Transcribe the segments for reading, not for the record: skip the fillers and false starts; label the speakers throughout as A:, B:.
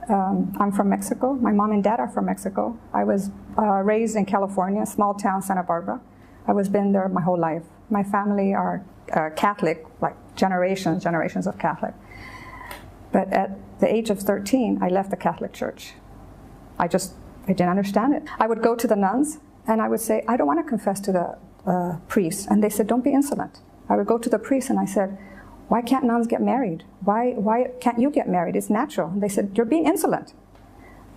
A: I'm from Mexico. My mom and dad are from Mexico. I was raised in California, small town Santa Barbara. I was been there my whole life. My family are Catholic, like generations of Catholic. But at the age of 13, I left the Catholic Church. I didn't understand it. I would go to the nuns and I would say, I don't want to confess to the priest. And they said, don't be insolent. I would go to the priest and I said, why can't nuns get married? Why can't you get married? It's natural. And they said, you're being insolent.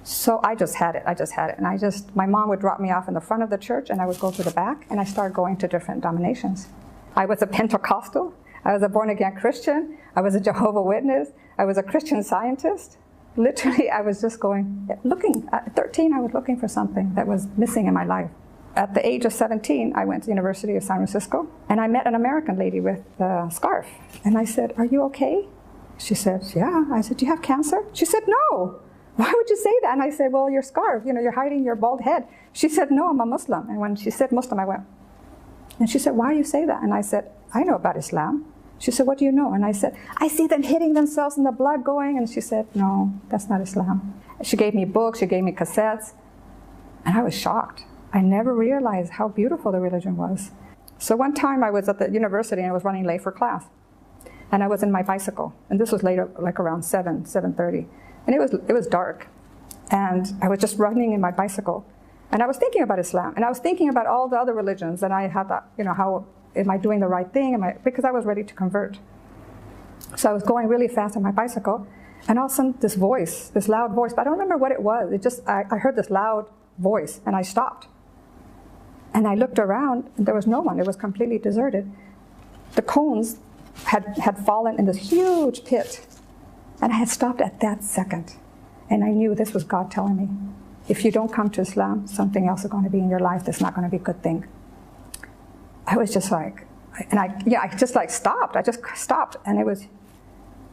A: So I just had it. And my mom would drop me off in the front of the church and I would go to the back and I started going to different denominations. I was a Pentecostal. I was a born-again Christian. I was a Jehovah's Witness. I was a Christian Scientist. Literally, I was just looking. At 13, I was looking for something that was missing in my life. At the age of 17, I went to the University of San Francisco, and I met an American lady with a scarf. And I said, are you okay? She said, yeah. I said, do you have cancer? She said, no. Why would you say that? And I said, well, your scarf, you're hiding your bald head. She said, no, I'm a Muslim. And when she said Muslim, I went, and she said, why do you say that? And I said, I know about Islam. She said, what do you know? And I said, I see them hitting themselves and the blood going. And she said, no, that's not Islam. She gave me books, she gave me cassettes, and I was shocked. I never realized how beautiful the religion was. So one time I was at the university and I was running late for class. And I was in my bicycle. And this was later, like around 7:30. And it was dark. And I was just running in my bicycle. And I was thinking about Islam. And I was thinking about all the other religions. And I had that, how am I doing the right thing? Because I was ready to convert. So I was going really fast on my bicycle. And all of a sudden, this voice, this loud voice, but I don't remember what it was. I heard this loud voice, and I stopped. And I looked around, and there was no one. It was completely deserted. The cones had fallen in this huge pit. And I had stopped at that second. And I knew this was God telling me, if you don't come to Islam, something else is going to be in your life that's not going to be a good thing. I was just like, and I just like stopped. I just stopped. And it was,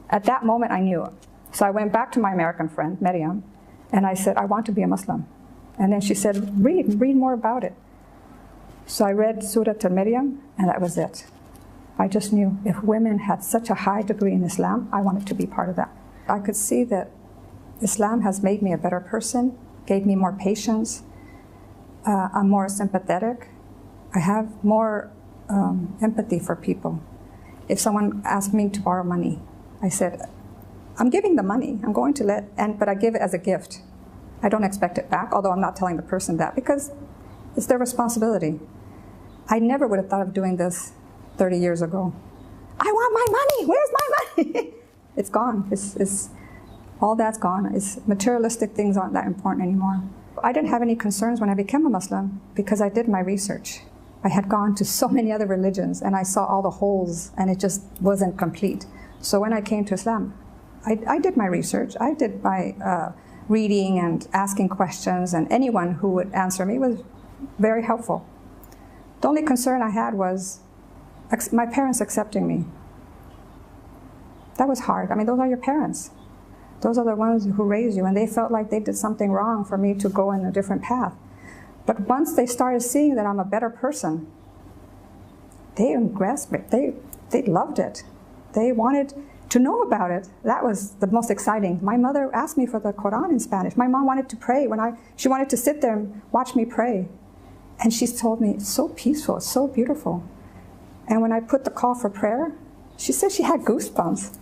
A: at that moment I knew. So I went back to my American friend, Miriam, and I said, I want to be a Muslim. And then she said, read more about it. So I read Surah Al-Maryam, and that was it. I just knew if women had such a high degree in Islam, I wanted to be part of that. I could see that Islam has made me a better person, gave me more patience. I'm more sympathetic. I have more empathy for people. If someone asked me to borrow money, I said, I'm giving the money. I'm going to but I give it as a gift. I don't expect it back, although I'm not telling the person that, because it's their responsibility. I never would have thought of doing this 30 years ago. I want my money. Where's my money? It's gone. All that's gone. Materialistic things aren't that important anymore. I didn't have any concerns when I became a Muslim because I did my research. I had gone to so many other religions and I saw all the holes and it just wasn't complete. So when I came to Islam, I did my research. I did my reading and asking questions, and anyone who would answer me was very helpful. The only concern I had was my parents accepting me. That was hard. I mean, those are your parents. Those are the ones who raised you, and they felt like they did something wrong for me to go in a different path. But once they started seeing that I'm a better person, they grasped me. They loved it. They wanted to know about it. That was the most exciting. My mother asked me for the Quran in Spanish. My mom wanted to pray. She wanted to sit there and watch me pray. And she told me, it's so peaceful, it's so beautiful. And when I put the call for prayer, she said she had goosebumps.